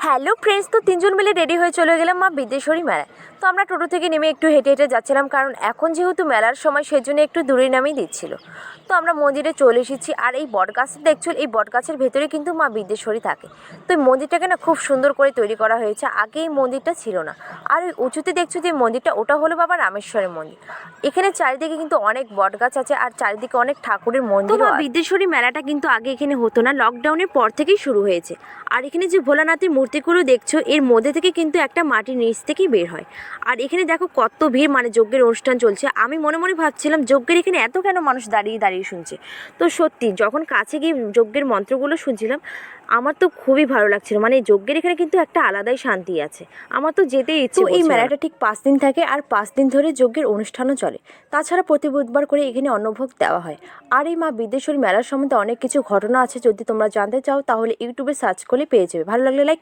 Hello friends, তো তিনজন মিলে রেডি হয়ে চলে গেলাম মা বিদ্যেশ্বরী মেলায়। তো আমরা টোটো থেকে নেমে একটু হেঁটে হেঁটে যাচ্ছিলাম, কারণ এখন যেহেতু মেলার সময় সেজন্য একটু দূরে নামিয়ে দিচ্ছিল। তো আমরা মন্দিরে চলে এসেছি, আর এই বটগাছটা দেখছো, এই বটগাছের ভেতরে কিন্তু মা বিদ্যেশ্বরী থাকে। তো এই মন্দিরটাকে না খুব সুন্দর করে তৈরি করা হয়েছে, আগে এই মন্দিরটা ছিল না। আর ওই উঁচুতে দেখছো যে মন্দিরটা, ওটা হলো বাবা রামেশ্বরের মন্দির। এখানে চারিদিকে কিন্তু অনেক বটগাছ আছে, আর চারিদিকে অনেক ঠাকুরের মন্দির। মা বিদ্যেশ্বরী মেলাটা কিন্তু আগে এখানে হতো না, লকডাউনের পর থেকেই শুরু হয়েছে। আর এখানে যে ভোলানাথের মূর্তিগুলো দেখছো, এর মধ্যে থেকে কিন্তু একটা মাটির নিচ থেকেই বের হয়। আর এখানে দেখো কত ভিড়, মানে যজ্ঞের অনুষ্ঠান চলছে। আমি মনে মনে ভাবছিলাম যজ্ঞের এখানে এত কেন মানুষ দাঁড়িয়ে দাঁড়িয়ে শুনছে। তো সত্যি যখন কাছে গিয়ে যজ্ঞের মন্ত্রগুলো শুনছিলাম, আমার তো খুবই ভালো লাগছিল। মানে যজ্ঞের এখানে কিন্তু একটা আলাদাই শান্তি আছে, আমার তো যেতেই ইচ্ছে। তো এই মেলাটা ঠিক 5 দিন থাকে, আর 5 দিন ধরে যজ্ঞের অনুষ্ঠানও চলে। তাছাড়া প্রতি বুধবার করে এখানে অন্নভোগ দেওয়া হয়। আর এই মা বিদ্যেশ্বরী মেলার সম্বন্ধে অনেক কিছু ঘটনা আছে, যদি তোমরা জানতে চাও তাহলে ইউটিউবে সার্চ করলে পেয়ে যাবে। ভালো লাগলে লাইক